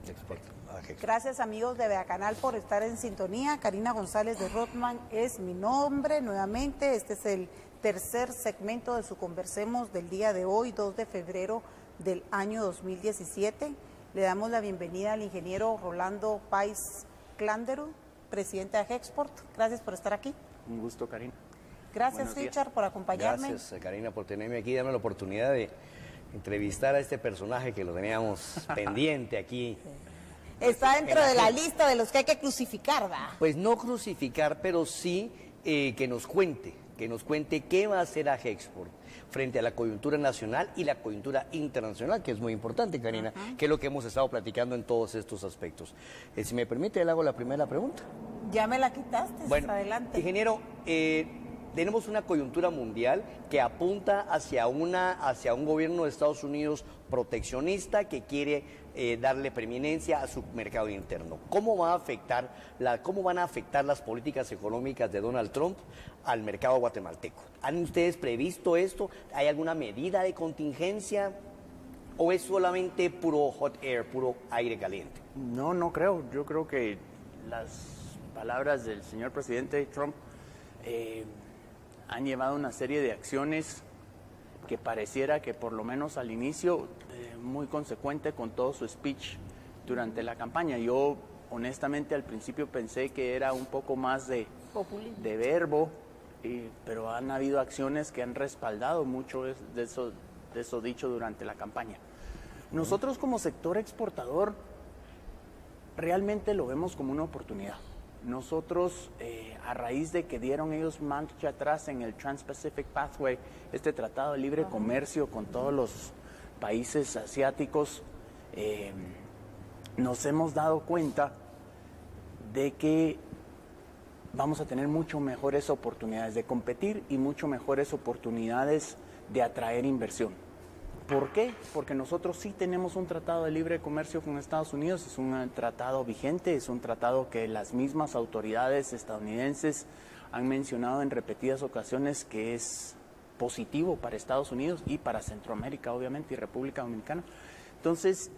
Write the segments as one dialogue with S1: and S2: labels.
S1: Export,
S2: Gracias amigos de Beacanal por estar en sintonía. Karina González de Rothman es mi nombre nuevamente. Este es el tercer segmento de su Conversemos del día de hoy, 2 de febrero del año 2017. Le damos la bienvenida al ingeniero Rolando Pais Clanderu, presidente de Agexport. Gracias por estar aquí.
S3: Un gusto, Karina.
S2: Gracias, Richard, por acompañarme.
S1: Gracias, Karina, por tenerme aquí, darme la oportunidad de entrevistar a este personaje que lo teníamos pendiente aquí.
S2: Está dentro de la lista de los que hay que crucificar, ¿verdad?
S1: Pues no crucificar, pero sí que nos cuente qué va a hacer Agexport frente a la coyuntura nacional y la coyuntura internacional, que es muy importante, Karina, que es lo que hemos estado platicando en todos estos aspectos. Si me permite, le hago la primera pregunta.
S2: Ya me la quitaste,
S1: bueno,
S2: adelante.
S1: Ingeniero, tenemos una coyuntura mundial que apunta hacia un gobierno de Estados Unidos proteccionista que quiere darle preeminencia a su mercado interno. ¿Cómo van a afectar las políticas económicas de Donald Trump al mercado guatemalteco? ¿Han ustedes previsto esto? ¿Hay alguna medida de contingencia? ¿O es solamente puro hot air, puro aire caliente?
S3: No creo. Yo creo que las palabras del señor presidente Trump han llevado una serie de acciones que pareciera que por lo menos al inicio muy consecuente con todo su speech durante la campaña. Yo honestamente al principio pensé que era un poco más de verbo, pero han habido acciones que han respaldado mucho de eso dicho durante la campaña. Nosotros como sector exportador realmente lo vemos como una oportunidad. Nosotros, a raíz de que dieron ellos marcha atrás en el Trans-Pacific Pathway, este tratado de libre comercio con todos los países asiáticos, nos hemos dado cuenta de que vamos a tener mucho mejores oportunidades de competir y mucho mejores oportunidades de atraer inversión. ¿Por qué? Porque nosotros sí tenemos un tratado de libre comercio con Estados Unidos, es un tratado vigente, es un tratado que las mismas autoridades estadounidenses han mencionado en repetidas ocasiones que es positivo para Estados Unidos y para Centroamérica, obviamente, y República Dominicana. Entonces,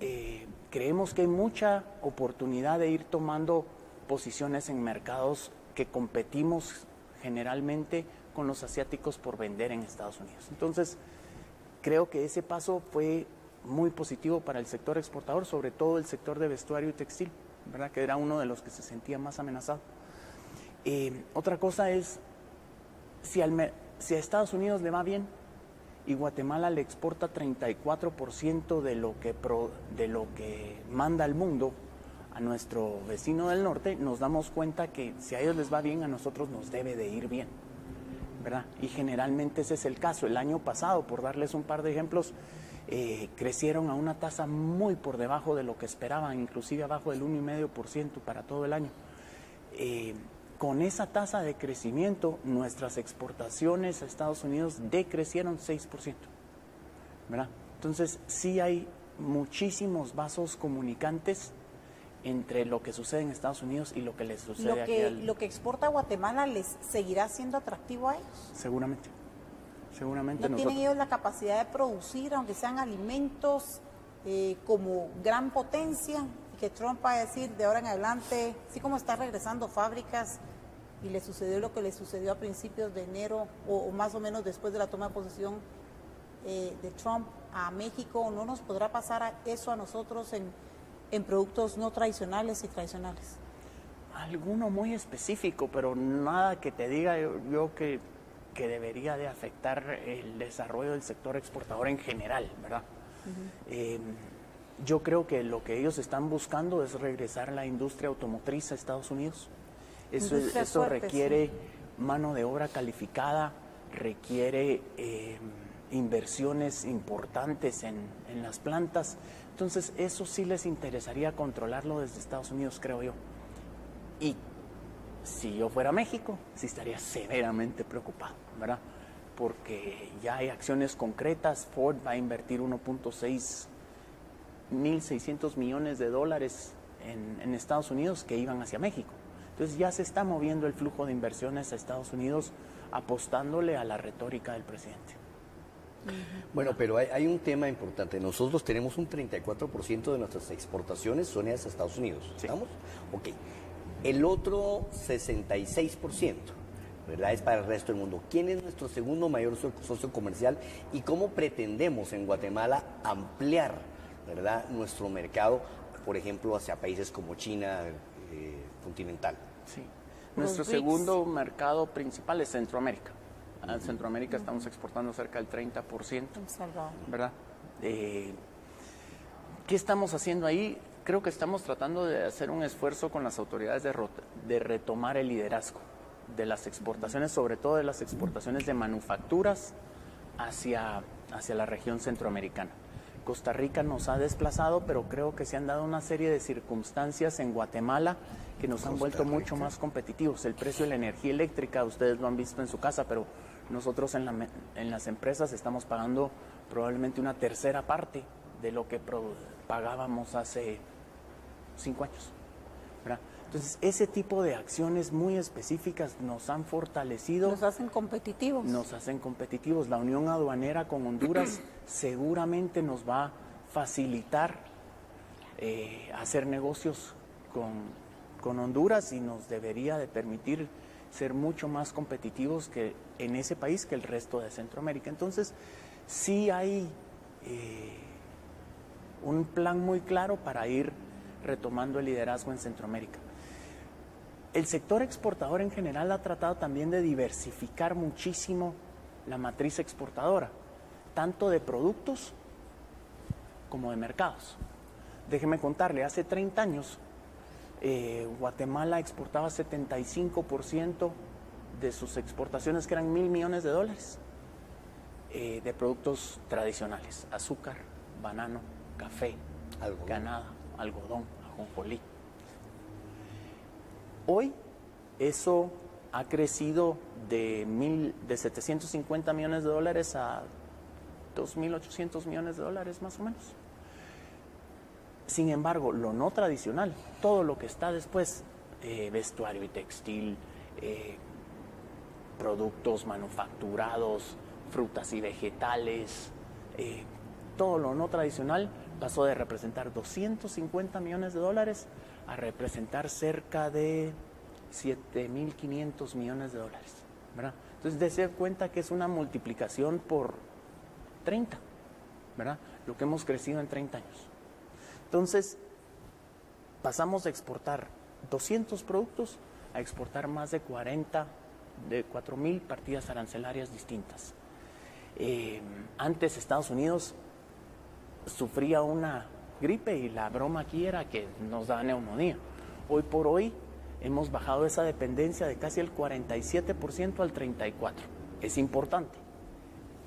S3: creemos que hay mucha oportunidad de ir tomando posiciones en mercados que competimos generalmente con los asiáticos por vender en Estados Unidos. Entonces, creo que ese paso fue muy positivo para el sector exportador, sobre todo el sector de vestuario y textil, ¿verdad? Que era uno de los que se sentía más amenazado. Otra cosa es, si a Estados Unidos le va bien y Guatemala le exporta 34% de lo que manda al mundo a nuestro vecino del norte, nos damos cuenta que si a ellos les va bien, a nosotros nos debe de ir bien, ¿verdad? Y generalmente ese es el caso. El año pasado, por darles un par de ejemplos, crecieron a una tasa muy por debajo de lo que esperaban, inclusive abajo del 1,5% para todo el año. Con esa tasa de crecimiento, nuestras exportaciones a Estados Unidos decrecieron 6%, ¿verdad? Entonces, sí hay muchísimos vasos comunicantes entre lo que sucede en Estados Unidos y lo que les sucede aquí.
S2: ¿Lo que exporta Guatemala les seguirá siendo atractivo a ellos?
S3: Seguramente.
S2: ¿No tienen ellos la capacidad de producir, aunque sean alimentos, como gran potencia? Y que Trump va a decir de ahora en adelante, así como está regresando fábricas y le sucedió lo que le sucedió a principios de enero o más o menos después de la toma de posesión de Trump a México, ¿no nos podrá pasar eso a nosotros en productos no tradicionales y tradicionales?
S3: Alguno muy específico, pero nada que te diga yo que debería de afectar el desarrollo del sector exportador en general, ¿verdad? Yo creo que lo que ellos están buscando es regresar la industria automotriz a Estados Unidos. Eso requiere mano de obra calificada, requiere inversiones importantes en las plantas. Entonces, eso sí les interesaría controlarlo desde Estados Unidos, creo yo. Y si yo fuera México, sí estaría severamente preocupado, ¿verdad? Porque ya hay acciones concretas. Ford va a invertir 1.600 millones de dólares en Estados Unidos que iban hacia México. Entonces ya se está moviendo el flujo de inversiones a Estados Unidos apostándole a la retórica del presidente.
S1: Bueno, pero hay un tema importante. Nosotros tenemos un 34% de nuestras exportaciones son hacia Estados Unidos.
S3: Sí.
S1: ¿Estamos? Ok. El otro 66%, ¿verdad? Es para el resto del mundo. ¿Quién es nuestro segundo mayor socio comercial y cómo pretendemos en Guatemala ampliar, ¿verdad?, nuestro mercado, por ejemplo, hacia países como China continental?
S3: Sí. Nuestro segundo mercado principal es Centroamérica. A Centroamérica estamos exportando cerca del 30%, ¿verdad? ¿Qué estamos haciendo ahí? Creo que estamos tratando de hacer un esfuerzo con las autoridades de retomar el liderazgo de las exportaciones, sobre todo de las exportaciones de manufacturas hacia la región centroamericana. Costa Rica nos ha desplazado, pero creo que se han dado una serie de circunstancias en Guatemala que nos han vuelto mucho más competitivos. El precio de la energía eléctrica, ustedes lo han visto en su casa, pero nosotros en las empresas estamos pagando probablemente una tercera parte de lo que pagábamos hace 5 años, ¿verdad? Entonces, ese tipo de acciones muy específicas nos han fortalecido.
S2: Nos hacen competitivos.
S3: Nos hacen competitivos. La unión aduanera con Honduras seguramente nos va a facilitar hacer negocios con Honduras y nos debería de permitir ser mucho más competitivos que en ese país que el resto de Centroamérica. Entonces, sí hay un plan muy claro para ir retomando el liderazgo en Centroamérica. El sector exportador en general ha tratado también de diversificar muchísimo la matriz exportadora, tanto de productos como de mercados. Déjeme contarle, hace 30 años Guatemala exportaba 75% de sus exportaciones, que eran $1,000 millones, de productos tradicionales: azúcar, banano, café, ganado, algodón, ajonjolí. Hoy eso ha crecido de 750 millones de dólares a 2.800 millones de dólares más o menos. Sin embargo, lo no tradicional, todo lo que está después, vestuario y textil, productos manufacturados, frutas y vegetales, todo lo no tradicional pasó de representar 250 millones de dólares a representar cerca de 7.500 millones de dólares, ¿verdad? Entonces, dése cuenta que es una multiplicación por 30, ¿verdad? Lo que hemos crecido en 30 años. Entonces, pasamos de exportar 200 productos a exportar más de 4.000 partidas arancelarias distintas. Antes Estados Unidos sufría una gripe y la broma aquí era que nos daba neumonía. Hoy por hoy hemos bajado esa dependencia de casi el 47% al 34%. Es importante,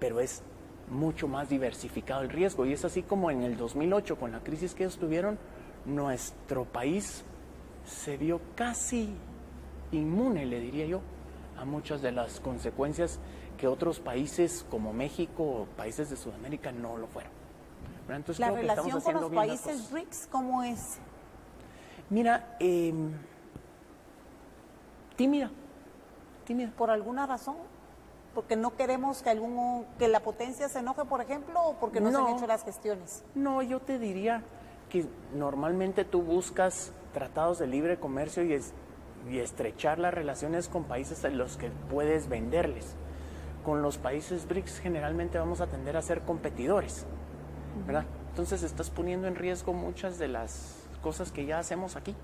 S3: pero es mucho más diversificado el riesgo, y es así como en el 2008, con la crisis que ellos tuvieron, nuestro país se vio casi inmune, le diría yo, a muchas de las consecuencias que otros países como México o países de Sudamérica no lo fueron. Entonces,
S2: la relación con los países BRICS, ¿cómo es?
S3: Mira, tímida.
S2: ¿Por alguna razón? ¿Porque no queremos que la potencia se enoje, por ejemplo, o porque no se han hecho las gestiones?
S3: No, yo te diría que normalmente tú buscas tratados de libre comercio y estrechar las relaciones con países en los que puedes venderles. Con los países BRICS generalmente vamos a tender a ser competidores, ¿verdad? Entonces estás poniendo en riesgo muchas de las cosas que ya hacemos aquí.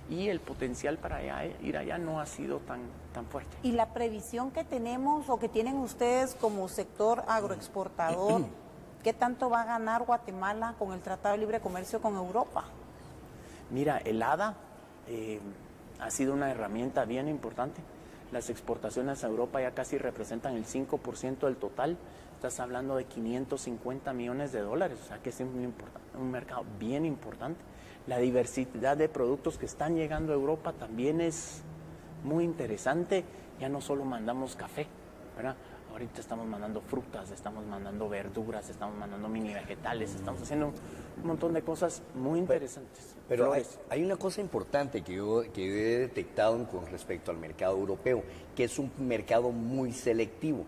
S3: Y el potencial para ir allá no ha sido tan fuerte.
S2: ¿Y la previsión que tenemos o que tienen ustedes como sector agroexportador, qué tanto va a ganar Guatemala con el Tratado de Libre Comercio con Europa?
S3: Mira, el ADA ha sido una herramienta bien importante. Las exportaciones a Europa ya casi representan el 5% del total. Estás hablando de 550 millones de dólares, o sea que es un mercado bien importante. La diversidad de productos que están llegando a Europa también es muy interesante. Ya no solo mandamos café, ¿verdad? Ahorita estamos mandando frutas, estamos mandando verduras, estamos mandando mini vegetales, estamos haciendo un montón de cosas muy interesantes.
S1: Pero hay una cosa importante que yo he detectado con respecto al mercado europeo, que es un mercado muy selectivo.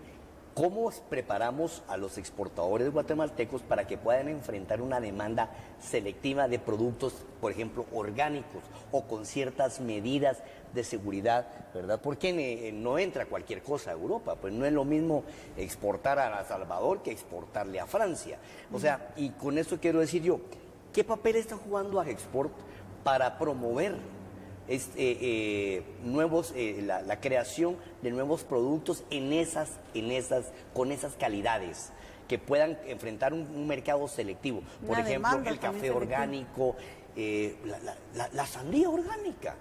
S1: ¿Cómo preparamos a los exportadores guatemaltecos para que puedan enfrentar una demanda selectiva de productos, por ejemplo, orgánicos o con ciertas medidas de seguridad, ¿verdad? Porque no entra cualquier cosa a Europa, pues no es lo mismo exportar a El Salvador que exportarle a Francia. O sea, y con esto quiero decir yo, ¿qué papel está jugando AGEXPORT para promover la creación de nuevos productos con esas calidades que puedan enfrentar un mercado selectivo? Por ejemplo, el café orgánico, la sandía orgánica,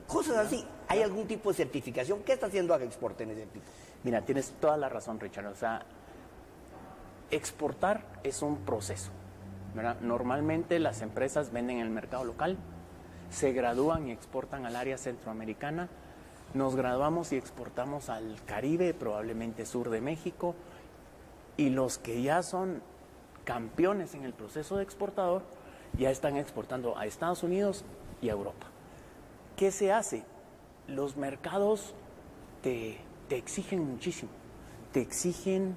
S1: cosas así. ¿Hay algún tipo de certificación? ¿Qué está haciendo AGEXPORT en ese tipo?
S3: Mira, tienes toda la razón, Richard. O sea, exportar es un proceso, ¿verdad? Normalmente las empresas venden en el mercado local, se gradúan y exportan al área centroamericana, nos graduamos y exportamos al Caribe, probablemente sur de México, y los que ya son campeones en el proceso de exportador ya están exportando a Estados Unidos y a Europa. ¿Qué se hace? Los mercados te exigen muchísimo, te exigen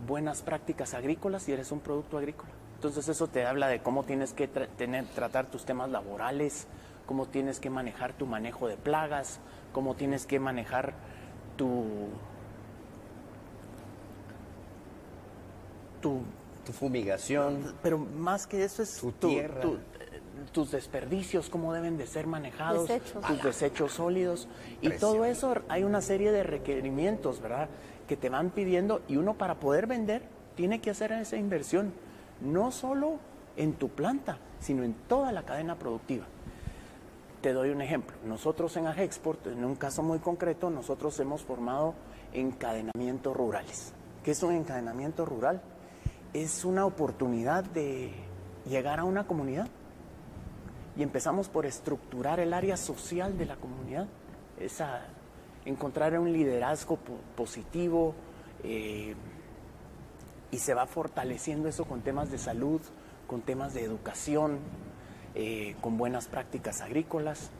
S3: buenas prácticas agrícolas si eres un producto agrícola. Entonces eso te habla de cómo tienes que tratar tus temas laborales, cómo tienes que manejar tu manejo de plagas, cómo tienes que manejar tu
S1: fumigación.
S3: Pero más que eso es
S1: tu tierra.
S3: Tus desperdicios, cómo deben de ser manejados,
S2: desechos.
S3: tus desechos sólidos. Y todo eso hay una serie de requerimientos, ¿verdad?, que te van pidiendo, y uno para poder vender tiene que hacer esa inversión, no solo en tu planta, sino en toda la cadena productiva. Te doy un ejemplo. Nosotros en AGEXPORT, en un caso muy concreto, nosotros hemos formado encadenamientos rurales. ¿Qué es un encadenamiento rural? Es una oportunidad de llegar a una comunidad y empezamos por estructurar el área social de la comunidad, encontrar un liderazgo positivo, y se va fortaleciendo eso con temas de salud, con temas de educación, con buenas prácticas agrícolas.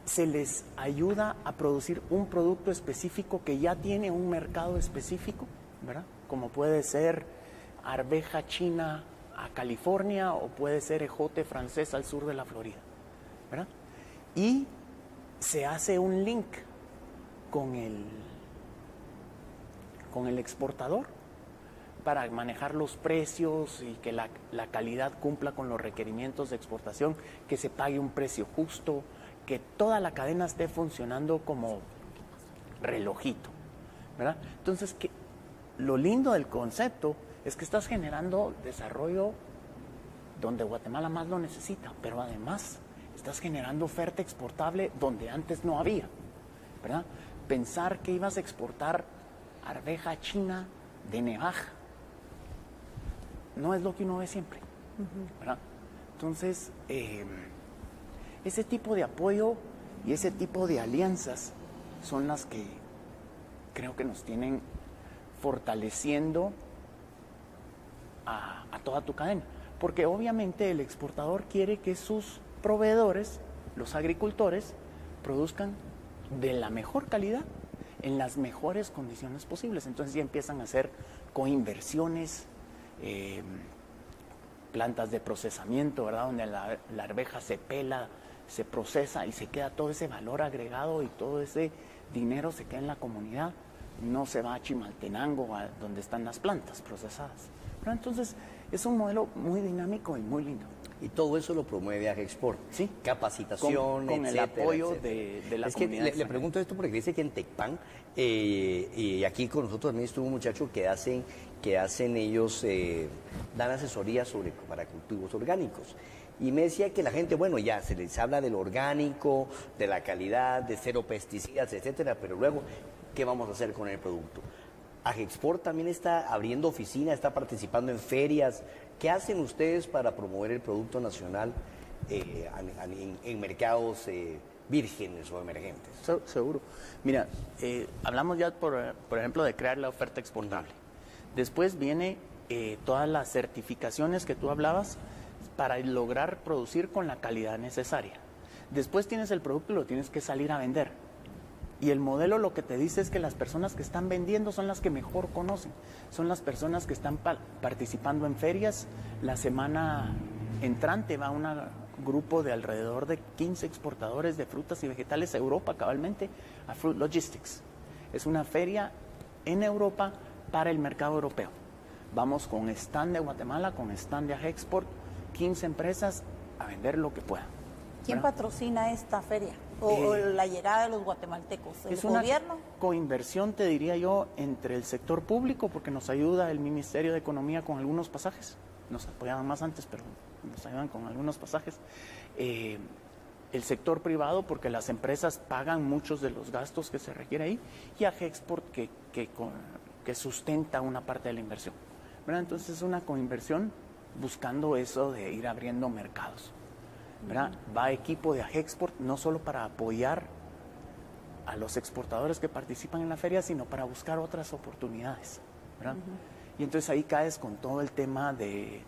S3: Se les ayuda a producir un producto específico que ya tiene un mercado específico, ¿verdad? Como puede ser arveja china a California o puede ser ejote francés al sur de la Florida, ¿verdad? Y se hace un link con el exportador para manejar los precios y que la calidad cumpla con los requerimientos de exportación, que se pague un precio justo, que toda la cadena esté funcionando como relojito, ¿verdad? Entonces, lo lindo del concepto es que estás generando desarrollo donde Guatemala más lo necesita, pero además estás generando oferta exportable donde antes no había, ¿verdad? Pensar que ibas a exportar arveja china de Nevaja no es lo que uno ve siempre, ¿verdad? Entonces, ese tipo de apoyo y ese tipo de alianzas son las que creo que nos tienen fortaleciendo a toda tu cadena, porque obviamente el exportador quiere que sus proveedores, los agricultores, produzcan de la mejor calidad en las mejores condiciones posibles. Entonces ya empiezan a hacer coinversiones, plantas de procesamiento, ¿verdad?, donde la arveja se pela, se procesa y se queda todo ese valor agregado y todo ese dinero se queda en la comunidad, no se va a Chimaltenango, donde están las plantas procesadas, ¿verdad? Entonces es un modelo muy dinámico y muy lindo.
S1: Y todo eso lo promueve AGEXPORT.
S3: Sí.
S1: Capacitación,
S3: con
S1: etcétera,
S3: el apoyo
S1: etcétera.
S3: de la
S1: Es
S3: comunidad.
S1: que le pregunto esto porque dice que en Tecpan, y aquí con nosotros también estuvo un muchacho que hacen ellos, dan asesoría para cultivos orgánicos. Y me decía que la gente, bueno, ya se les habla del orgánico, de la calidad, de cero pesticidas, etcétera, pero luego, ¿qué vamos a hacer con el producto? AGEXPORT también está abriendo oficina, está participando en ferias. ¿Qué hacen ustedes para promover el producto nacional en mercados vírgenes o emergentes?
S3: Seguro. Mira, hablamos ya, por ejemplo, de crear la oferta exportable. Después viene todas las certificaciones que tú hablabas para lograr producir con la calidad necesaria. Después tienes el producto y lo tienes que salir a vender. Y el modelo lo que te dice es que las personas que están vendiendo son las que mejor conocen, son las personas que están participando en ferias. La semana entrante va un grupo de alrededor de 15 exportadores de frutas y vegetales a Europa, cabalmente, a Fruit Logistics. Es una feria en Europa para el mercado europeo. Vamos con stand de Guatemala, con stand de Agexport, 15 empresas a vender lo que puedan.
S2: ¿Quién patrocina esta feria? ¿O la llegada de los guatemaltecos? ¿El gobierno?
S3: Coinversión, te diría yo, entre el sector público, porque nos ayuda el Ministerio de Economía con algunos pasajes. Nos apoyaban más antes, pero nos ayudan con algunos pasajes. El sector privado, porque las empresas pagan muchos de los gastos que se requiere ahí, y Agexport, que sustenta una parte de la inversión, ¿verdad? Entonces es una coinversión buscando eso de ir abriendo mercados, ¿verdad? Va equipo de Agexport no solo para apoyar a los exportadores que participan en la feria, sino para buscar otras oportunidades, ¿verdad? Y entonces ahí caes con todo el tema de,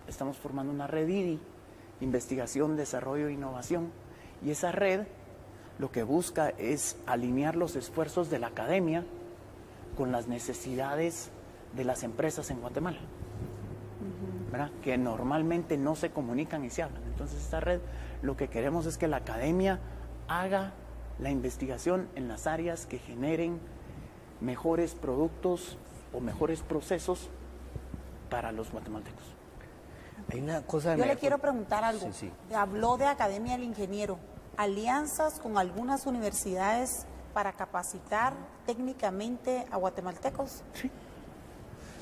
S3: estamos formando una red IDI, investigación, desarrollo e innovación, y esa red lo que busca es alinear los esfuerzos de la academia con las necesidades de las empresas en Guatemala, ¿verdad? Que normalmente no se comunican y se hablan. Entonces esta red, lo que queremos es que la academia haga la investigación en las áreas que generen mejores productos o mejores procesos para los guatemaltecos.
S1: Hay una cosa.
S2: Yo le quiero preguntar algo.
S1: Sí.
S2: Habló de Academia del Ingeniero, alianzas con algunas universidades para capacitar técnicamente a guatemaltecos.
S3: Sí.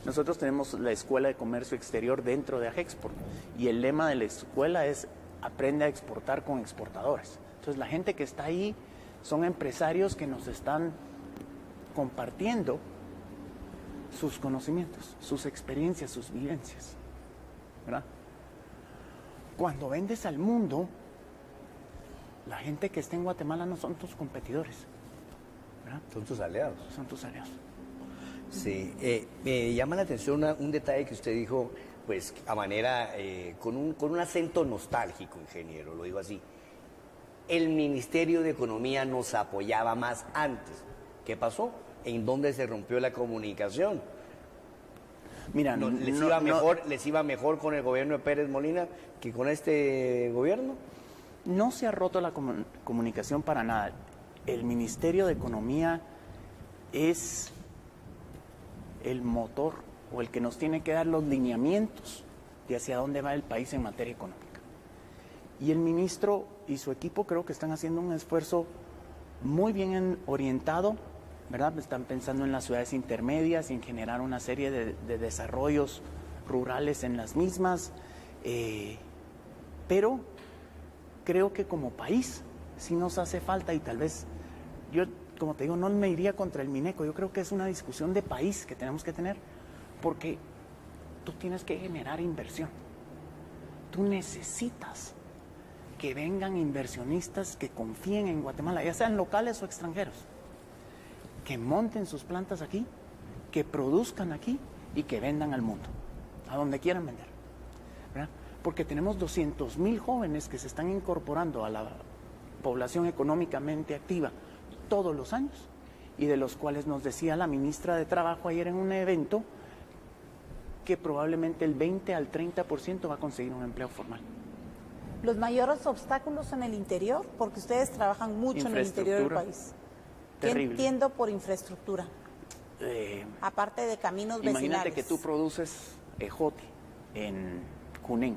S3: Nosotros tenemos la Escuela de Comercio Exterior dentro de Agexport y el lema de la escuela es aprende a exportar con exportadores. Entonces la gente que está ahí son empresarios que nos están compartiendo sus conocimientos, sus experiencias, sus vivencias, ¿verdad? Cuando vendes al mundo, la gente que está en Guatemala no son tus competidores, ¿verdad?
S1: Son tus aliados.
S3: Son tus aliados.
S1: Sí, me llama la atención un detalle que usted dijo, pues a manera, con un acento nostálgico, ingeniero, lo digo así. El Ministerio de Economía nos apoyaba más antes. ¿Qué pasó? ¿En dónde se rompió la comunicación?
S3: Mira,
S1: ¿Les iba mejor con el gobierno de Pérez Molina que con este gobierno?
S3: No se ha roto la comunicación para nada. El Ministerio de Economía es el motor o el que nos tiene que dar los lineamientos de hacia dónde va el país en materia económica. Y el ministro y su equipo creo que están haciendo un esfuerzo muy bien orientado, ¿verdad? Están pensando en las ciudades intermedias y en generar una serie de desarrollos rurales en las mismas, pero creo que como país sí nos hace falta, y tal vez yo, como te digo, no me iría contra el Mineco. Yo creo que es una discusión de país que tenemos que tener, porque tú tienes que generar inversión. Tú necesitas que vengan inversionistas que confíen en Guatemala, ya sean locales o extranjeros, que monten sus plantas aquí, que produzcan aquí y que vendan al mundo, a donde quieran vender, ¿verdad? Porque tenemos 200,000 jóvenes que se están incorporando a la población económicamente activa todos los años, y de los cuales nos decía la ministra de Trabajo ayer en un evento que probablemente el 20 al 30% va a conseguir un empleo formal.
S2: Los mayores obstáculos en el interior, porque ustedes trabajan mucho en el interior del país. ¿Qué entiendo por infraestructura? Aparte de caminos vecinales.
S3: Imagínate que tú produces ejote en Junín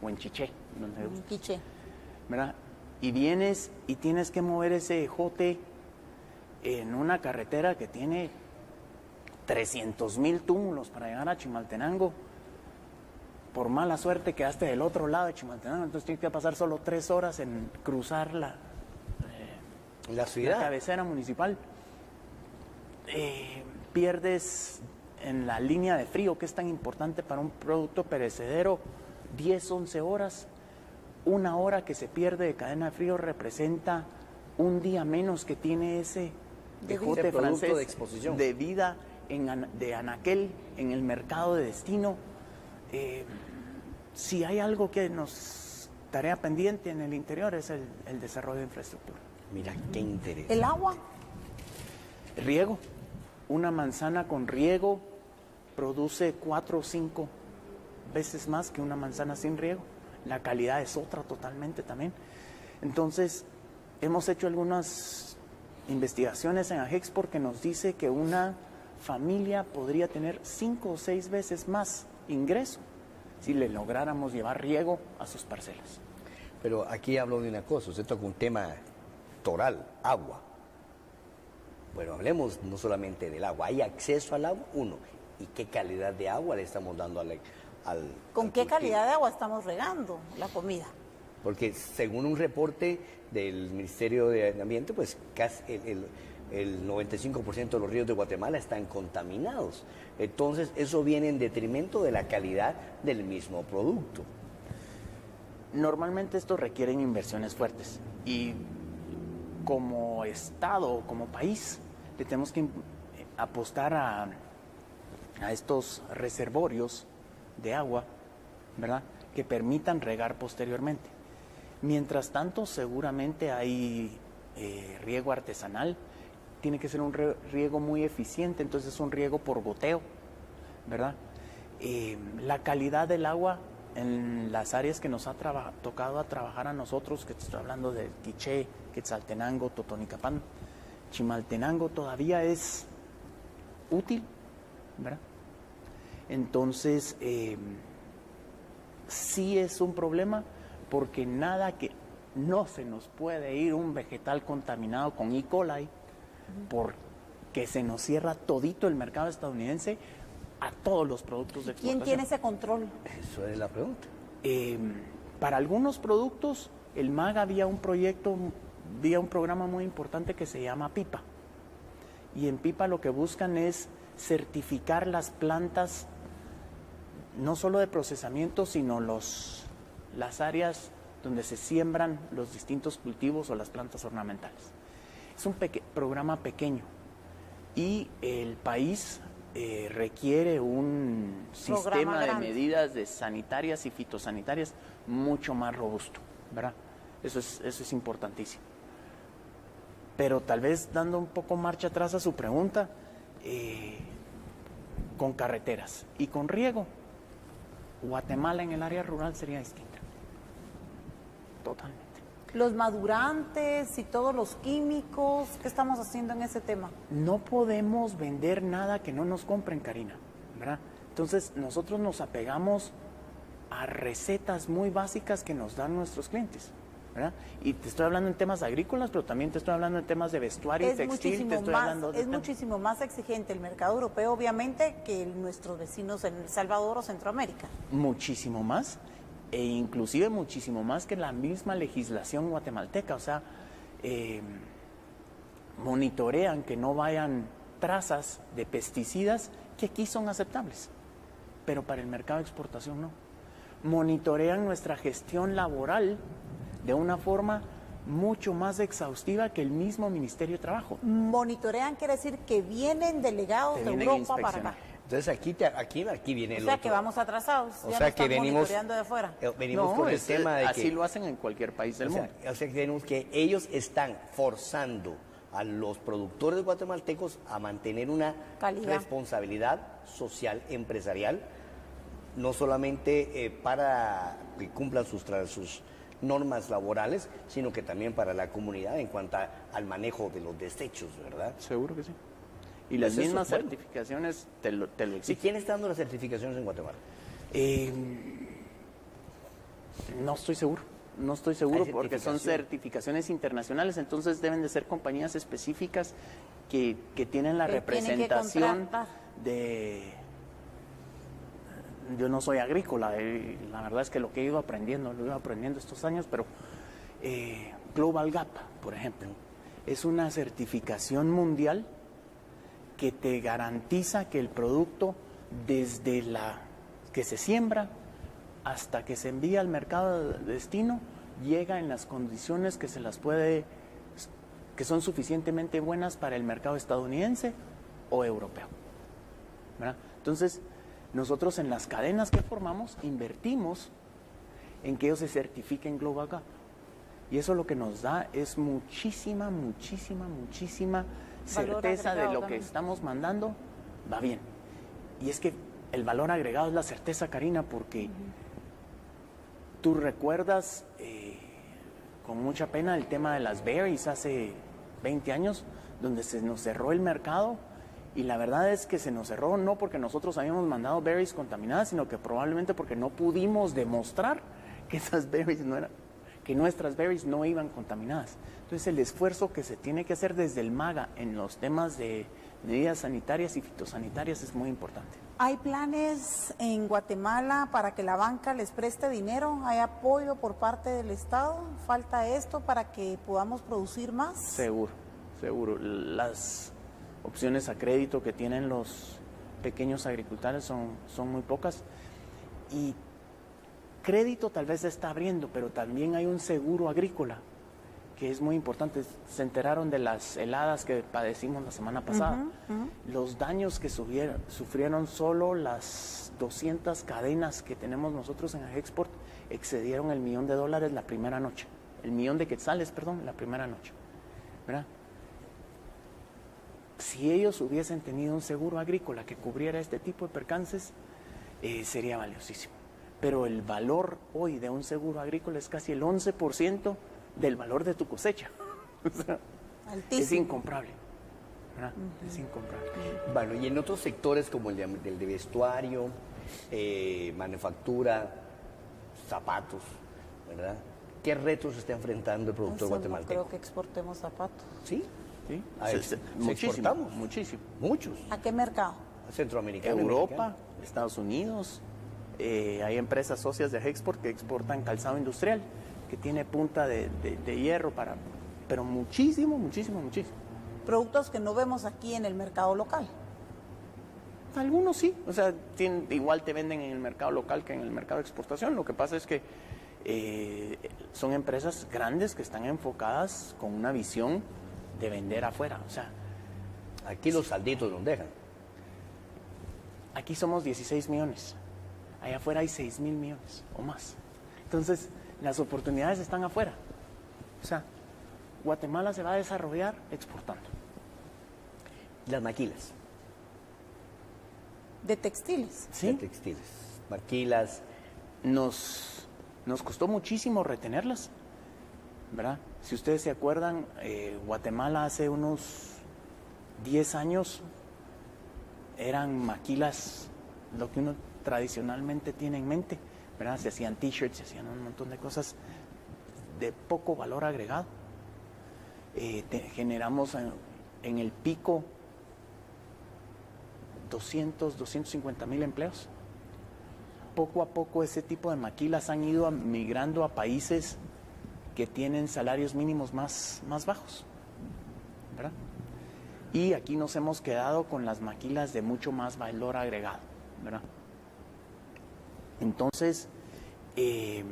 S3: o en Chiché,
S2: En Quiché,
S3: ¿verdad? Y vienes y tienes que mover ese ejote en una carretera que tiene 300,000 túmulos para llegar a Chimaltenango. Por mala suerte quedaste del otro lado de Chimaltenango, entonces tienes que pasar solo 3 horas en cruzar la
S1: ciudad,
S3: la cabecera municipal. Pierdes en la línea de frío, que es tan importante para un producto perecedero, 10, 11 horas. 1 hora que se pierde de cadena de frío representa un día menos que tiene ese ejote francés
S1: de exposición,
S3: de vida de anaquel en el mercado de destino. Si hay algo que nos tarea pendiente en el interior es el desarrollo de infraestructura.
S1: Mira, qué interés.
S2: ¿El agua?
S3: Riego. Una manzana con riego produce 4 o 5 veces más que una manzana sin riego. La calidad es otra totalmente también. Entonces, hemos hecho algunas investigaciones en Agexport que nos dice que una familia podría tener 5 o 6 veces más ingreso si le lográramos llevar riego a sus parcelas.
S1: Pero aquí hablo de una cosa, usted toca un tema toral, agua. Bueno, hablemos no solamente del agua, ¿hay acceso al agua? Uno, ¿y qué calidad de agua le estamos dando al
S2: ¿Con qué calidad de agua estamos regando la comida?
S1: Porque según un reporte del Ministerio de Ambiente, pues casi el 95% de los ríos de Guatemala están contaminados. Entonces, eso viene en detrimento de la calidad del mismo producto.
S3: Normalmente esto requieren inversiones fuertes y como Estado, como país, le tenemos que apostar a estos reservorios de agua, ¿verdad?, que permitan regar posteriormente. Mientras tanto, seguramente hay riego artesanal, tiene que ser un riego muy eficiente, entonces es un riego por goteo, ¿verdad? La calidad del agua en las áreas que nos ha tocado a trabajar a nosotros, que te estoy hablando de Quiché, Quetzaltenango, Totonicapán, Chimaltenango, todavía es útil, ¿verdad? Entonces, sí es un problema, porque nada que no se nos puede ir un vegetal contaminado con E. coli, porque se nos cierra todito el mercado estadounidense a todos los productos de exportación.
S2: ¿Quién tiene ese control?
S1: Eso es la pregunta.
S3: Para algunos productos, el MAG había un programa muy importante que se llama PIPA. Y en PIPA lo que buscan es certificar las plantas, no solo de procesamiento, sino las áreas donde se siembran los distintos cultivos o las plantas ornamentales. Es un programa pequeño y el país requiere un sistema de medidas sanitarias y fitosanitarias mucho más robusto, ¿verdad? Eso es importantísimo. Pero tal vez dando un poco marcha atrás a su pregunta, con carreteras y con riego, Guatemala en el área rural sería distinta. Totalmente.
S2: Los madurantes y todos los químicos, ¿qué estamos haciendo en ese tema?
S3: No podemos vender nada que no nos compren, Karina, ¿verdad? Entonces nosotros nos apegamos a recetas muy básicas que nos dan nuestros clientes, ¿verdad? Y te estoy hablando en temas agrícolas, pero también te estoy hablando en temas de vestuario y textil.
S2: Es muchísimo más exigente el mercado europeo, obviamente, que nuestros vecinos en El Salvador o Centroamérica.
S3: Muchísimo más. E inclusive muchísimo más que la misma legislación guatemalteca, o sea, monitorean que no vayan trazas de pesticidas que aquí son aceptables, pero para el mercado de exportación no. Monitorean nuestra gestión laboral de una forma mucho más exhaustiva que el mismo Ministerio de Trabajo.
S2: Monitorean quiere decir que vienen delegados de Europa para acá.
S1: Entonces aquí viene el
S2: otro. O sea que vamos atrasados.
S1: O sea que venimos
S2: monitoreando de fuera.
S1: Venimos con el tema de que
S3: así lo hacen en cualquier país del mundo.
S1: O sea que tenemos que ellos están forzando a los productores guatemaltecos a mantener una responsabilidad social empresarial, no solamente para que cumplan sus normas laborales, sino que también para la comunidad en cuanto al manejo de los desechos, ¿verdad?
S3: Seguro que sí. Y las mismas certificaciones te lo exigen.
S1: ¿Y quién está dando las certificaciones en Guatemala?
S3: No estoy seguro. No estoy seguro porque son certificaciones internacionales, entonces deben de ser compañías específicas que tienen la representación de... Yo no soy agrícola, la verdad es que lo he ido aprendiendo estos años, pero Global Gap, por ejemplo, es una certificación mundial que te garantiza que el producto, desde que se siembra hasta que se envía al mercado de destino, llega en las condiciones que que son suficientemente buenas para el mercado estadounidense o europeo, ¿verdad? Entonces, nosotros en las cadenas que formamos invertimos en que ellos se certifiquen Global Gap. Y eso lo que nos da es muchísima certeza de lo que estamos mandando va bien. Y es que el valor agregado es la certeza, Karina, porque tú recuerdas con mucha pena el tema de las berries hace 20 años, donde se nos cerró el mercado, y la verdad es que se nos cerró no porque nosotros habíamos mandado berries contaminadas, sino que probablemente porque no pudimos demostrar que esas berries no eran, que nuestras berries no iban contaminadas. Entonces el esfuerzo que se tiene que hacer desde el MAGA en los temas de medidas sanitarias y fitosanitarias es muy importante.
S2: ¿Hay planes en Guatemala para que la banca les preste dinero? ¿Hay apoyo por parte del Estado? ¿Falta esto para que podamos producir más?
S3: Seguro. Las opciones a crédito que tienen los pequeños agricultores son muy pocas. Y crédito tal vez se está abriendo, pero también hay un seguro agrícola que es muy importante. Se enteraron de las heladas que padecimos la semana pasada. Los daños que sufrieron solo las 200 cadenas que tenemos nosotros en Agexport excedieron el $1.000.000 la primera noche. El millón de quetzales, perdón, la primera noche. ¿Verdad? Si ellos hubiesen tenido un seguro agrícola que cubriera este tipo de percances, sería valiosísimo. Pero el valor hoy de un seguro agrícola es casi el 11% del valor de tu cosecha. O sea, es incomparable. Es incomparable.
S1: Bueno, y en otros sectores como el de vestuario, manufactura, zapatos, ¿verdad? ¿Qué retos está enfrentando el productor guatemalteco?
S2: No creo que exportemos zapatos.
S1: ¿Sí?
S3: Sí.
S1: Muchísimo. Muchos.
S2: ¿A qué mercado?
S1: Centroamericano.
S3: Europa, Estados Unidos. Hay empresas socias de Agexport que exportan calzado industrial, que tiene punta de hierro pero muchísimo.
S2: Productos que no vemos aquí en el mercado local.
S3: Algunos sí, o sea, igual te venden en el mercado local que en el mercado de exportación. Lo que pasa es que son empresas grandes que están enfocadas con una visión de vender afuera. O sea,
S1: aquí los salditos nos dejan.
S3: Aquí somos 16 millones. Allá afuera hay 6,000 millones o más. Entonces, las oportunidades están afuera. O sea, Guatemala se va a desarrollar exportando.
S1: Las maquilas.
S2: ¿De textiles?
S3: Sí.
S1: De textiles. Maquilas.
S3: Nos costó muchísimo retenerlas, ¿verdad? Si ustedes se acuerdan, Guatemala hace unos 10 años eran maquilas, lo que uno tradicionalmente tiene en mente, ¿verdad? Se hacían t-shirts, se hacían un montón de cosas de poco valor agregado. Generamos en el pico 250,000 empleos. Poco a poco ese tipo de maquilas han ido migrando a países que tienen salarios mínimos más bajos, ¿verdad? Y aquí nos hemos quedado con las maquilas de mucho más valor agregado, ¿verdad? Entonces, se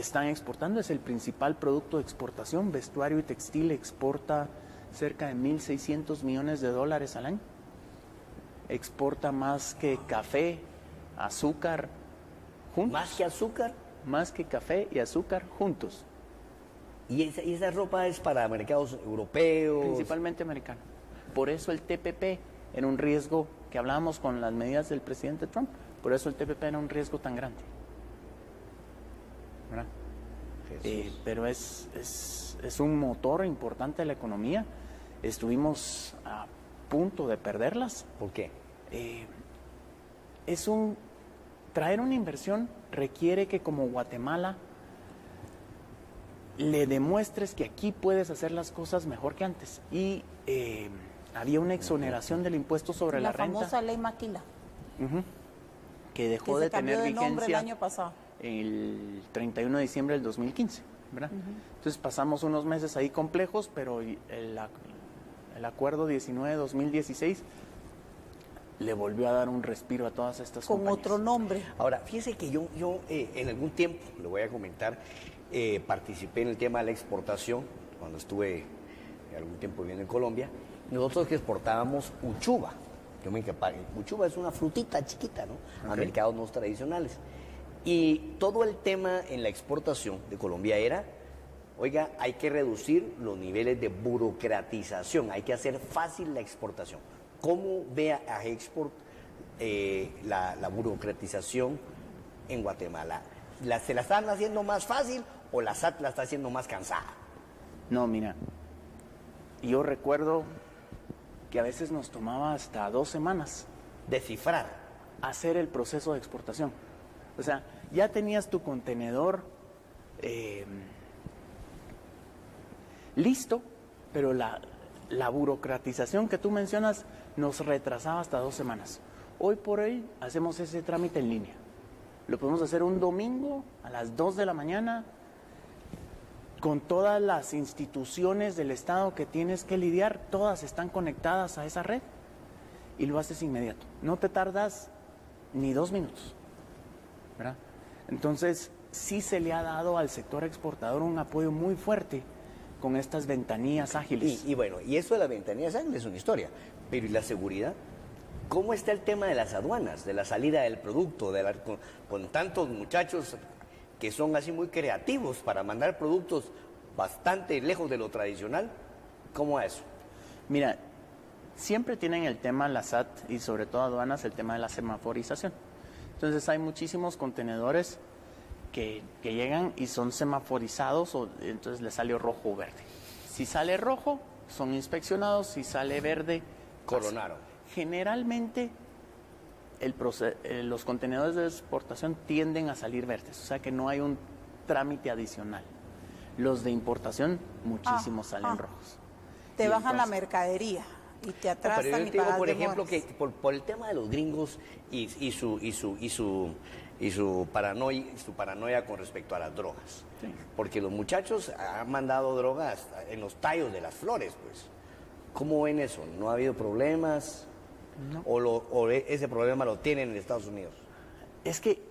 S3: están exportando, es el principal producto de exportación. Vestuario y textil exporta cerca de $1,600 millones al año. Exporta más que café, azúcar juntos.
S1: ¿Más que azúcar?
S3: Más que café y azúcar juntos.
S1: ¿Y esa ropa es para mercados europeos?
S3: Principalmente americano. Por eso el TPP era un riesgo, que hablábamos con las medidas del presidente Trump, por eso el TPP era un riesgo tan grande. ¿Verdad? Pero es un motor importante de la economía. Estuvimos a punto de perderlas.
S1: ¿Por qué?
S3: Traer una inversión requiere que como Guatemala le demuestres que aquí puedes hacer las cosas mejor que antes. Y había una exoneración del impuesto sobre la renta.
S2: La famosa ley Maquila.
S3: Que dejó de tener vigencia
S2: el año pasado.
S3: El 31 de diciembre del 2015, ¿verdad? Entonces pasamos unos meses ahí complejos, pero el acuerdo 19-2016 le volvió a dar un respiro a todas estas compañías.
S2: Con otro nombre.
S1: Ahora, fíjese que yo en algún tiempo, le voy a comentar, participé en el tema de la exportación, cuando estuve algún tiempo viviendo en Colombia. Nosotros que exportábamos uchuva. Uchuva es una frutita chiquita, ¿no? A mercados no tradicionales. Y todo el tema en la exportación de Colombia era Oiga, hay que reducir los niveles de burocratización, hay que hacer fácil la exportación. ¿Cómo ve a Export la burocratización en Guatemala? ¿Se la están haciendo más fácil o la SAT la está haciendo más cansada?
S3: No, mira, yo recuerdo que a veces nos tomaba hasta 2 semanas
S1: descifrar,
S3: hacer el proceso de exportación. O sea, ya tenías tu contenedor listo, pero la burocratización que tú mencionas nos retrasaba hasta 2 semanas. Hoy por hoy hacemos ese trámite en línea. Lo podemos hacer un domingo a las 2 de la mañana con todas las instituciones del Estado que tienes que lidiar, todas están conectadas a esa red y lo haces inmediato. No te tardas ni 2 minutos, ¿verdad? Entonces, sí se le ha dado al sector exportador un apoyo muy fuerte con estas ventanillas ágiles.
S1: Y bueno, y eso de las ventanillas ágiles es una historia, pero ¿y la seguridad? ¿Cómo está el tema de las aduanas, de la salida del producto, con tantos muchachos que son así muy creativos para mandar productos bastante lejos de lo tradicional? ¿Cómo es eso?
S3: Mira, siempre tienen el tema la SAT y sobre todo aduanas, el tema de la semaforización. Entonces hay muchísimos contenedores que llegan y son semaforizados, entonces les sale rojo o verde. Si sale rojo, son inspeccionados, si sale verde,
S1: coronaron.
S3: Generalmente los contenedores de exportación tienden a salir verdes, o sea que no hay un trámite adicional. Los de importación, muchísimos salen rojos.
S2: Te bajan la mercadería y te atrasan.
S1: Pero yo
S2: y
S1: te digo,
S2: pagas
S1: por
S2: demoras.
S1: ejemplo, que por el tema de los gringos y su paranoia con respecto a las drogas.
S3: Sí.
S1: Porque los muchachos han mandado drogas en los tallos de las flores, pues. ¿Cómo ven eso? ¿No ha habido problemas?
S3: No.
S1: ¿O ese problema lo tienen en Estados Unidos?
S3: Es que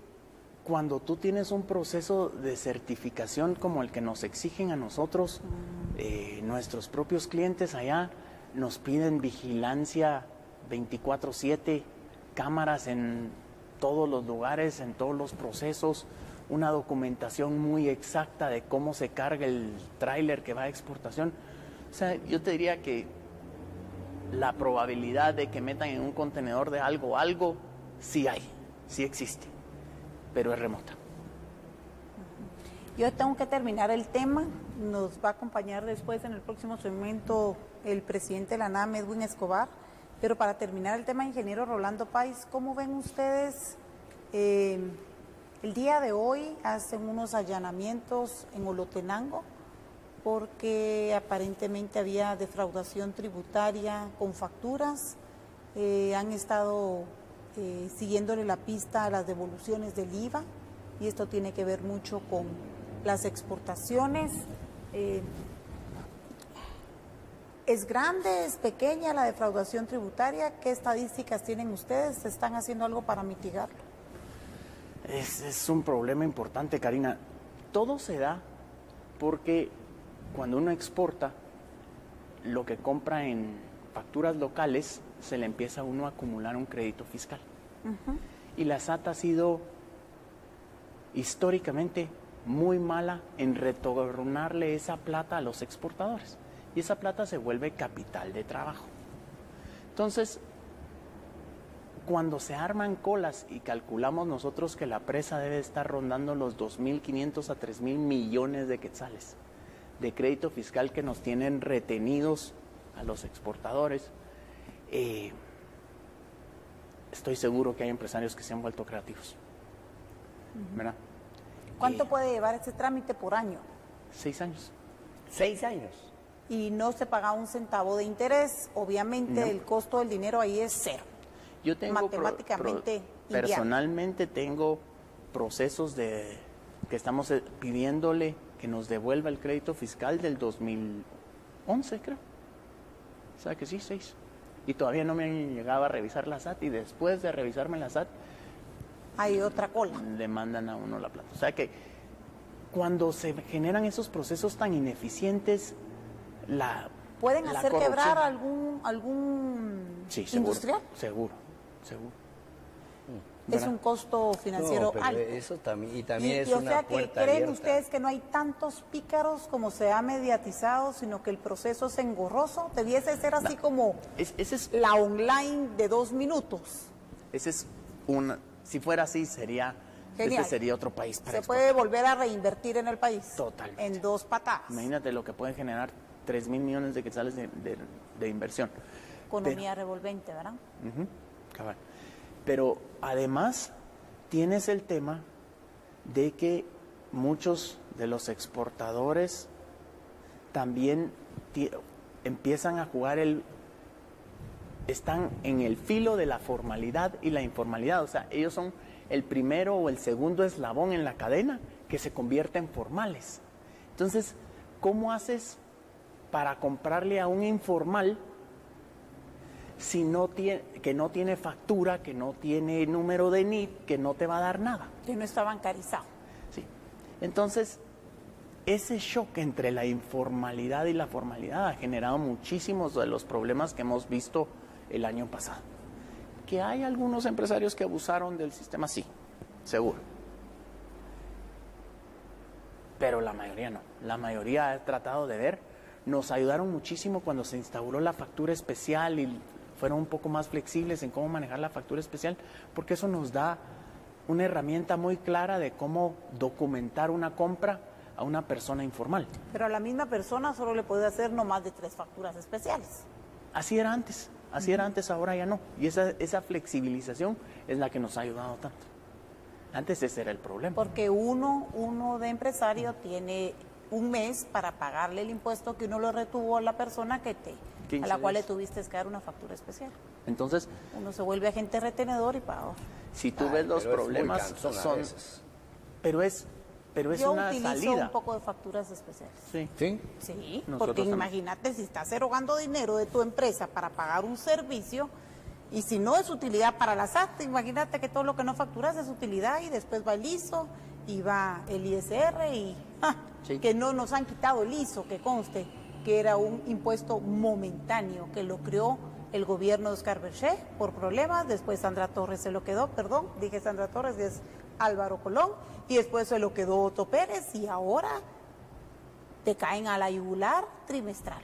S3: cuando tú tienes un proceso de certificación como el que nos exigen a nosotros, nuestros propios clientes allá nos piden vigilancia 24/7, cámaras en todos los lugares, en todos los procesos, una documentación muy exacta de cómo se carga el tráiler que va a exportación. O sea, yo te diría que la probabilidad de que metan en un contenedor de algo, sí hay, sí existe, pero es remota.
S2: Yo tengo que terminar el tema. Nos va a acompañar después en el próximo segmento el presidente de la NAM, Edwin Escobar. Pero para terminar el tema, ingeniero Rolando Páez, ¿cómo ven ustedes? El día de hoy hacen unos allanamientos en Olotenango porque aparentemente había defraudación tributaria con facturas. Han estado siguiéndole la pista a las devoluciones del IVA y esto tiene que ver mucho con las exportaciones. ¿Es grande, es pequeña la defraudación tributaria? ¿Qué estadísticas tienen ustedes? ¿Están haciendo algo para mitigarlo?
S3: Es un problema importante, Karina. Todo se da porque cuando uno exporta, lo que compra en facturas locales, se le empieza a uno a acumular un crédito fiscal. Y la SAT ha sido históricamente muy mala en retornarle esa plata a los exportadores. Y esa plata se vuelve capital de trabajo. Entonces, cuando se arman colas y calculamos nosotros que la presa debe estar rondando los 2.500 a 3.000 millones de quetzales de crédito fiscal que nos tienen retenidos a los exportadores, estoy seguro que hay empresarios que se han vuelto creativos. ¿Verdad?
S2: ¿Cuánto puede llevar ese trámite por año?
S3: 6 años.
S1: 6 años.
S2: Y no se paga un centavo de interés. Obviamente,
S3: No.
S2: el costo del dinero ahí es cero.
S3: Yo tengo
S2: matemáticamente
S3: personalmente tengo procesos que estamos pidiéndole que nos devuelva el crédito fiscal del 2011, creo. O sea que sí, 6. Y todavía no me han llegado a revisar la SAT, y después de revisarme la SAT
S2: hay otra cola.
S3: le mandan a uno la plata. O sea que cuando se generan esos procesos tan ineficientes,
S2: ¿Pueden
S3: la
S2: hacer
S3: corrupción.
S2: quebrar algún
S3: Sí, seguro,
S2: industrial?
S3: Seguro.
S2: es un costo financiero
S1: pero
S2: alto.
S1: eso también, y también es
S2: o
S1: una
S2: sea que
S1: puerta
S2: creen
S1: abierta.
S2: ustedes que no hay tantos pícaros como se ha mediatizado, sino que el proceso es engorroso. Debiese ser así como la online de 2 minutos.
S3: Ese es si fuera así, sería otro país para
S2: Se
S3: exportar.
S2: puede volver a reinvertir en el país.
S3: Totalmente.
S2: En 2 patadas.
S3: Imagínate lo que pueden generar 3.000 millones de quetzales de inversión.
S2: Economía revolvente, ¿verdad?
S3: Cabal. Pero además tienes el tema de que muchos de los exportadores también empiezan a jugar están en el filo de la formalidad y la informalidad. O sea, ellos son el primero o el segundo eslabón en la cadena que se convierte en formales. Entonces, ¿cómo haces para comprarle a un informal si que no tiene factura, que no tiene número de NIT, que no te va a dar nada?
S2: Que no está bancarizado.
S3: Sí. Entonces, ese shock entre la informalidad y la formalidad ha generado muchísimos de los problemas que hemos visto el año pasado. Que hay algunos empresarios que abusaron del sistema, sí, seguro. Pero la mayoría no. La mayoría ha tratado de ver. Nos ayudaron muchísimo cuando se instauró la factura especial y fueron un poco más flexibles en cómo manejar la factura especial, porque eso nos da una herramienta muy clara de cómo documentar una compra a una persona informal.
S2: Pero a la misma persona solo le puede hacer no más de 3 facturas especiales.
S3: Así era antes, ahora ya no. Y esa flexibilización es la que nos ha ayudado tanto. Antes ese era el problema.
S2: Porque uno de empresario tiene un mes para pagarle el impuesto que uno le retuvo a la persona a la cual le tuviste que dar una factura especial.
S3: Entonces,
S2: uno se vuelve agente retenedor y pagador.
S3: Si tú ves los problemas, pero es una salida.
S2: Yo utilizo un poco de facturas especiales.
S1: ¿Sí?
S2: Sí, porque imagínate si estás erogando dinero de tu empresa para pagar un servicio y si no es utilidad para la SAT, imagínate que todo lo que no facturas es utilidad y después va el ISO y va el ISR y que no nos han quitado el ISO, que conste que era un impuesto momentáneo que lo creó el gobierno de Oscar Berger por problemas, después Sandra Torres se lo quedó, dije Sandra Torres, es Álvaro Colón, y después se lo quedó Otto Pérez, y ahora te caen a la yugular trimestral.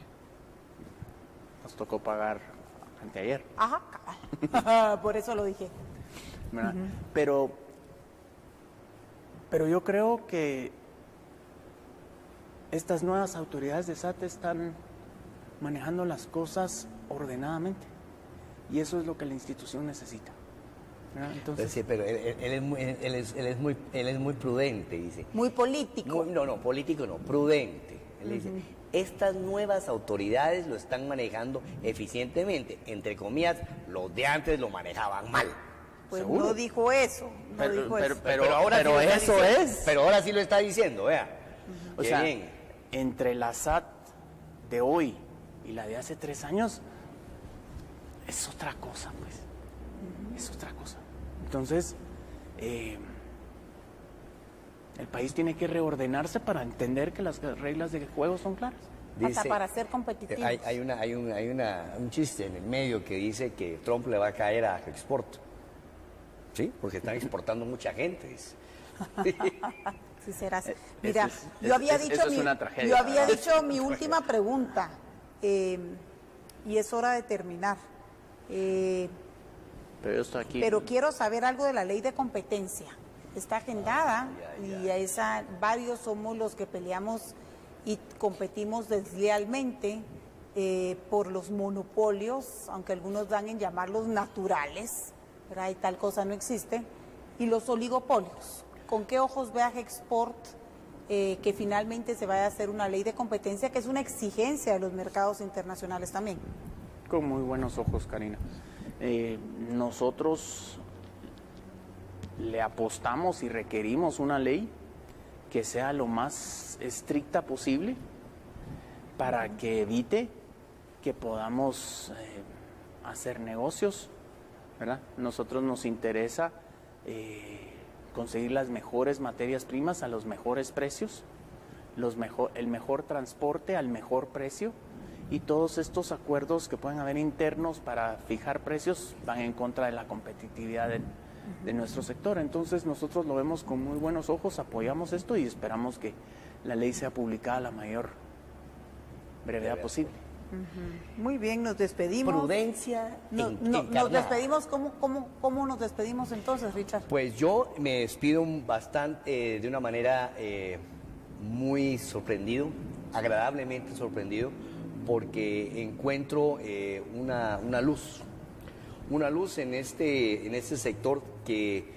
S3: Nos tocó pagar anteayer.
S2: Ajá, cabal. Por eso lo dije.
S3: Pero yo creo que estas nuevas autoridades de SAT están manejando las cosas ordenadamente, y eso es lo que la institución necesita. Entonces,
S1: sí, pero él es muy prudente, dice.
S2: Muy político.
S1: No, político no, prudente. Él dice, estas nuevas autoridades lo están manejando eficientemente. Entre comillas, los de antes lo manejaban mal.
S2: Pues
S1: ¿seguro?
S2: no dijo eso.
S1: Pero ahora sí lo está diciendo, vea.
S3: O sea, entre la SAT de hoy y la de hace 3 años, es otra cosa, pues. Es otra cosa. Entonces, el país tiene que reordenarse para entender que las reglas de juego son claras.
S2: Hasta para ser competitivos.
S1: Hay un chiste en el medio que dice que Trump le va a caer a Export. ¿Sí? Porque están exportando mucha gente. Dice.
S2: Sí, será así. Mira, yo había dicho mi última pregunta, y es hora de terminar.
S3: Pero yo estoy aquí.
S2: Pero quiero saber algo de la ley de competencia. Está agendada y a esa varios somos los que peleamos y competimos deslealmente por los monopolios, aunque algunos dan en llamarlos naturales, pero hay tal cosa no existe, y los oligopolios. ¿Con qué ojos ve a Export que finalmente se vaya a hacer una ley de competencia que es una exigencia de los mercados internacionales también?
S3: Con muy buenos ojos, Karina. Nosotros le apostamos y requerimos una ley que sea lo más estricta posible para que evite que podamos hacer negocios, ¿verdad? Nosotros nos interesa conseguir las mejores materias primas a los mejores precios, el mejor transporte al mejor precio, y todos estos acuerdos que pueden haber internos para fijar precios van en contra de la competitividad de nuestro sector. Entonces nosotros lo vemos con muy buenos ojos, apoyamos esto y esperamos que la ley sea publicada a la mayor brevedad posible.
S2: Muy bien, nos despedimos.
S1: Prudencia.
S2: Nos despedimos. ¿Cómo nos despedimos entonces, Richard?
S1: Pues yo me despido bastante de una manera muy sorprendido, agradablemente sorprendido, porque encuentro una luz en este sector que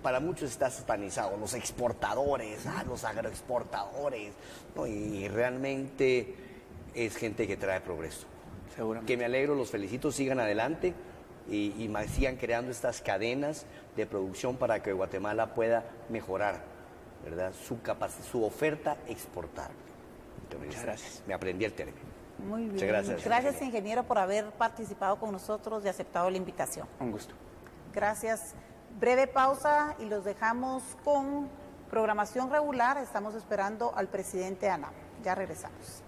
S1: para muchos está satanizado, los exportadores, los agroexportadores, ¿no? Y realmente es gente que trae progreso.
S3: Seguramente.
S1: Que me alegro, los felicito, sigan adelante y sigan creando estas cadenas de producción para que Guatemala pueda mejorar, ¿verdad?, su oferta exportable.
S3: Muchas gracias.
S1: Me aprendí el término.
S2: Muy bien.
S1: Muchas gracias.
S2: Gracias, ingeniero, por haber participado con nosotros y aceptado la invitación.
S3: Un gusto.
S2: Gracias. Breve pausa y los dejamos con programación regular. Estamos esperando al presidente ANAM. Ya regresamos.